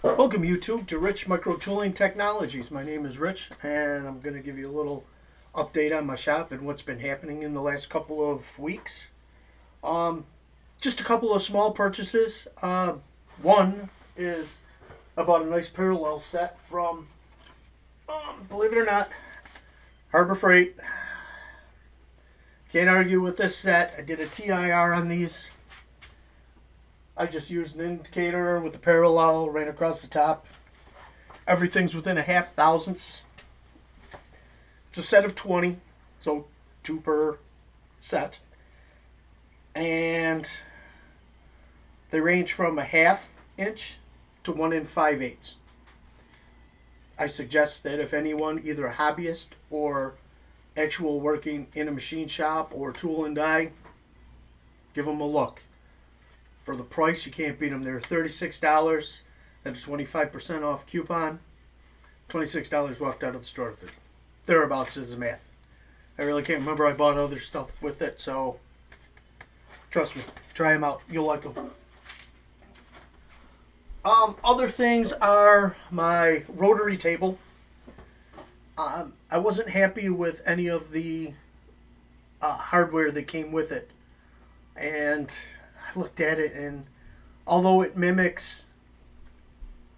Welcome YouTube to Rich Micro Tooling Technologies. My name is Rich and I'm going to give you a little update on my shop and what's been happening in the last couple of weeks. Um, just a couple of small purchases. One is I bought a nice parallel set from, believe it or not, Harbor Freight. Can't argue with this set. I did a TIR on these. I just used an indicator with the parallel, ran across the top. Everything's within a half thousandths. It's a set of 20, so 2 per set. And they range from a half inch to 1 5/8. I suggest that if anyone, either a hobbyist or actual working in a machine shop or tool and die, give them a look. For the price, you can't beat them. They're $36. That's 25% off coupon. $26 walked out of the store with it. Thereabouts is the math. I really can't remember. I bought other stuff with it, so trust me. Try them out. You'll like them. Other things are my rotary table. I wasn't happy with any of the hardware that came with it. And I looked at it, and although it mimics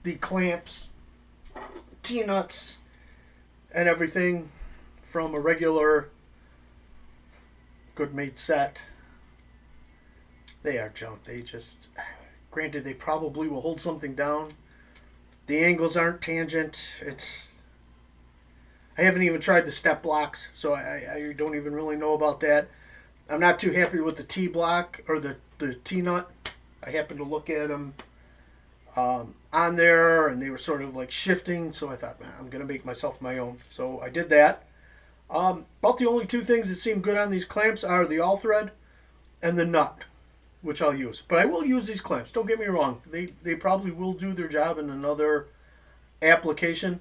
the clamps, T-nuts, and everything from a regular good made set, they are junk. They just, granted, they probably will hold something down. The angles aren't tangent. I haven't even tried the step blocks, so I don't even really know about that. I'm not too happy with the T-block or the T-nut. I happened to look at them on there, and they were sort of like shifting, so I thought, man, I'm going to make myself my own. So I did that. About the only two things that seem good on these clamps are the all-thread and the nut, which I'll use. But I will use these clamps. Don't get me wrong. They probably will do their job in another application,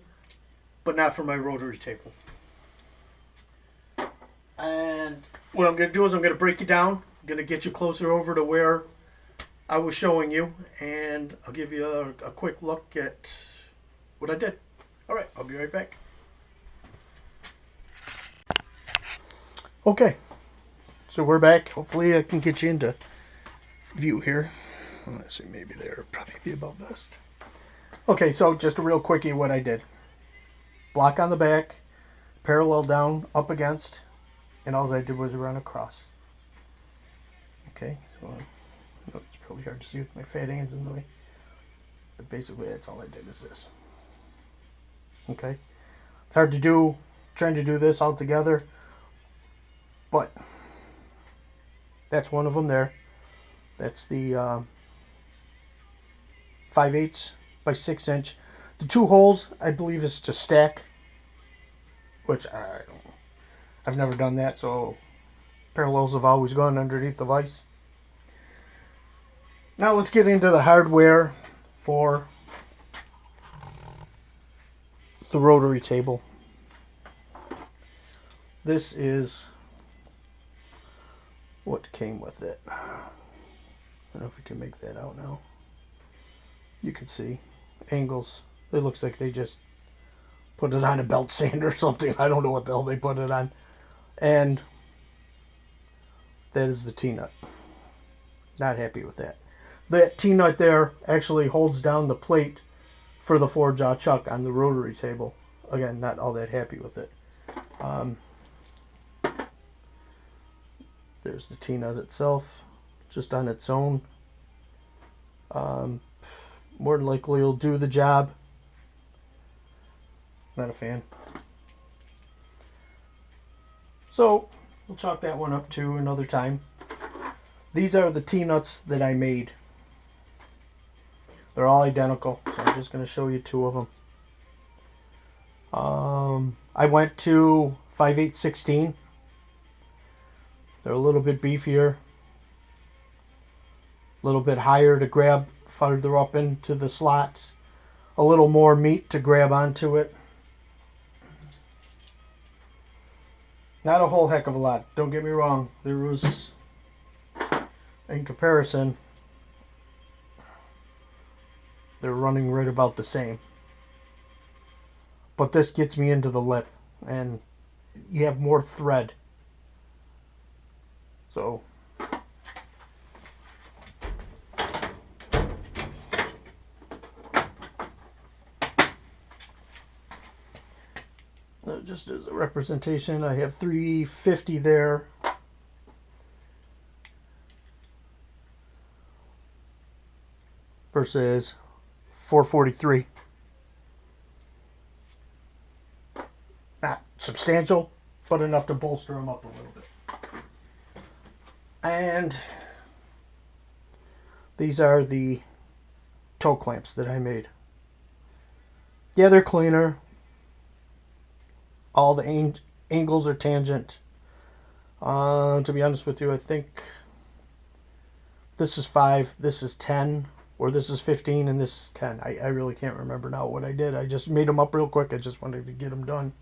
but not for my rotary table. And what I'm going to do is I'm going to break you down. I'm going to get you closer over to where I was showing you, and I'll give you a quick look at what I did. All right, I'll be right back. Okay, so we're back. Hopefully I can get you into view here. Let's see, maybe there would probably be about best. Okay, so just a real quickie what I did. Block on the back, parallel down, up against, and all I did was run across. Okay, so it's probably hard to see with my fat hands in the way, but basically that's all I did is this. Okay, it's hard to do, trying to do this all together, but that's one of them there. That's the 5/8 by 6 inch. The 2 holes, I believe, is to stack, which I've never done that, so parallels have always gone underneath the vise. Now let's get into the hardware for the rotary table. This is what came with it. I don't know if we can make that out now. You can see angles. It looks like they just put it on a belt sander or something. I don't know what the hell they put it on. And that is the T-nut. Not happy with that. That T-nut there actually holds down the plate for the 4-jaw chuck on the rotary table. Again, not all that happy with it. There's the T-nut itself, just on its own. More than likely it'll do the job. Not a fan. So we'll chalk that one up to another time. These are the T-nuts that I made. They're all identical, so I'm just going to show you 2 of them. I went to 5/8/16. They're a little bit beefier, a little bit higher to grab farther up into the slots, a little more meat to grab onto it. Not a whole heck of a lot, don't get me wrong. There was, in comparison, They're running right about the same. But this gets me into the lip, and you have more thread. So just as a representation, I have 350 there. Versus 443. Not substantial, but enough to bolster them up a little bit. And these are the toe clamps that I made. Yeah, they're cleaner. All the angles are tangent. To be honest with you, I think this is 5, this is 10, or this is 15, and this is 10. I really can't remember now what I did. I just made them up real quick. I just wanted to get them done.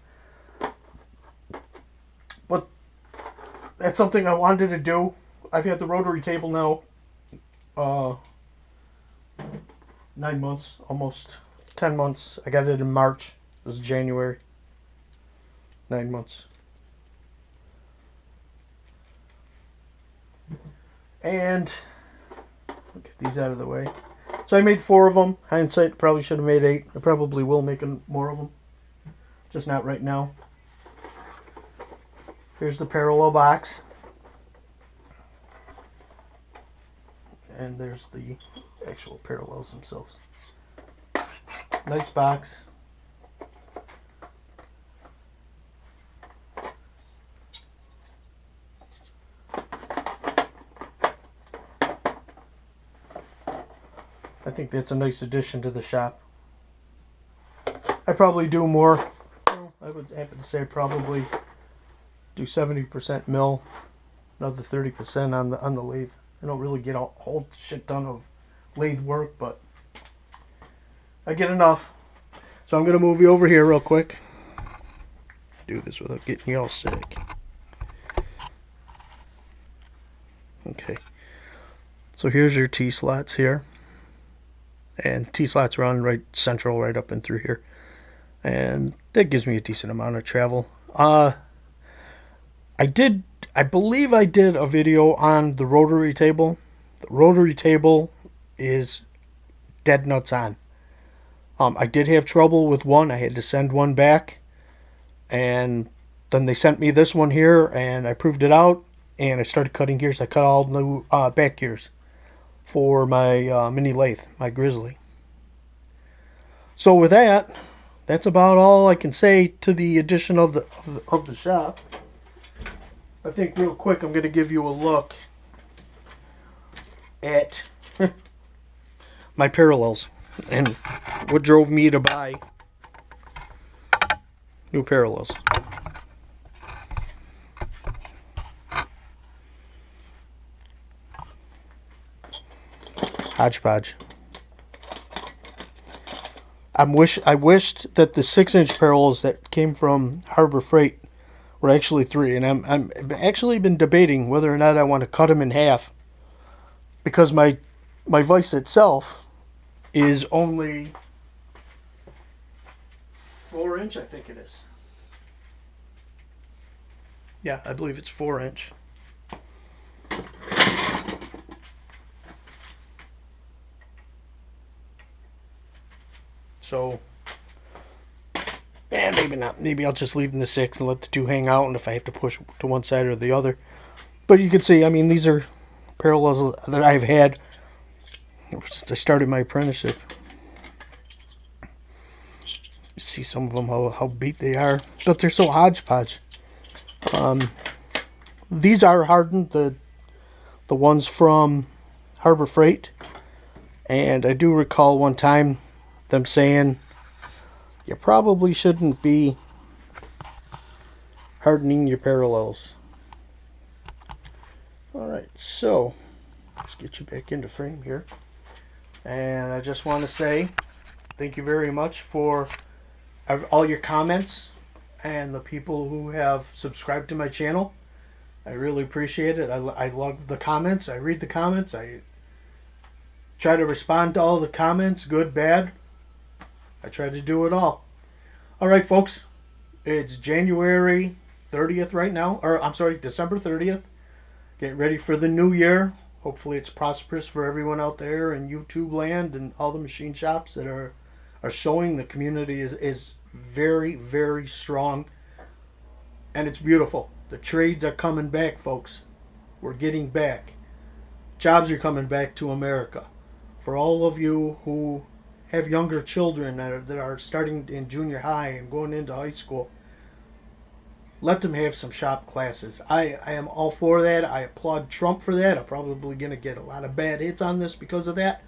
But that's something I wanted to do. I've had the rotary table now 9 months, almost 10 months. I got it in March. It was January. 9 months. And I'll get these out of the way. So I made 4 of them. Hindsight, probably should have made 8. I probably will make more of them. Just not right now. Here's the parallel box. And there's the actual parallels themselves. Nice box. I think that's a nice addition to the shop. I probably do more. Well, I would happen to say I probably do 70% mill, another 30% on the lathe. I don't really get a whole shit ton of lathe work, but I get enough. So I'm going to move you over here real quick. Do this without getting you all sick. Okay. So here's your T-slots here. And T-slots run right central, right up and through here. And that gives me a decent amount of travel. I believe I did a video on the rotary table. The rotary table is dead nuts on. I did have trouble with one. I had to send one back. And then they sent me this one here, and I proved it out. And I started cutting gears. I cut all new back gears for my mini lathe, my Grizzly. So with that, that's about all I can say to the addition of the shop. I think real quick I'm going to give you a look at my parallels and what drove me to buy new parallels. Hodgepodge. I wished that the 6-inch parallels that came from Harbor Freight were actually 3, and I'm actually been debating whether or not I want to cut them in half, because my vise itself is only 4-inch, I think it is. Yeah, I believe it's 4-inch. So, yeah, maybe not. Maybe I'll just leave them the 6 and let the 2 hang out, and if I have to push to one side or the other. But you can see, I mean, these are parallels that I've had since I started my apprenticeship. You see some of them, how beat they are. But they're so hodgepodge. These are hardened, the ones from Harbor Freight. And I do recall one time them saying, you probably shouldn't be hardening your parallels. Alright, so let's get you back into frame here. And I just want to say thank you very much for all your comments and the people who have subscribed to my channel. I really appreciate it. I love the comments. I read the comments. Try to respond to all the comments, good, bad. I try to do it all. All right, folks. It's January 30th right now. Or, I'm sorry, December 30th. Get ready for the new year. Hopefully it's prosperous for everyone out there in YouTube land and all the machine shops that are showing. The community is very, very strong. And it's beautiful. The trades are coming back, folks. We're getting back. Jobs are coming back to America. For all of you who have younger children that are starting in junior high and going into high school, let them have some shop classes. I am all for that. I applaud Trump for that. I'm probably going to get a lot of bad hits on this because of that.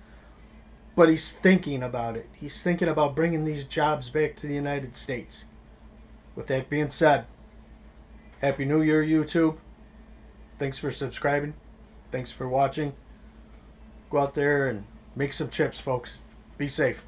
But he's thinking about it. He's thinking about bringing these jobs back to the United States. With that being said, Happy New Year, YouTube. Thanks for subscribing. Thanks for watching. Go out there and make some chips, folks. Be safe.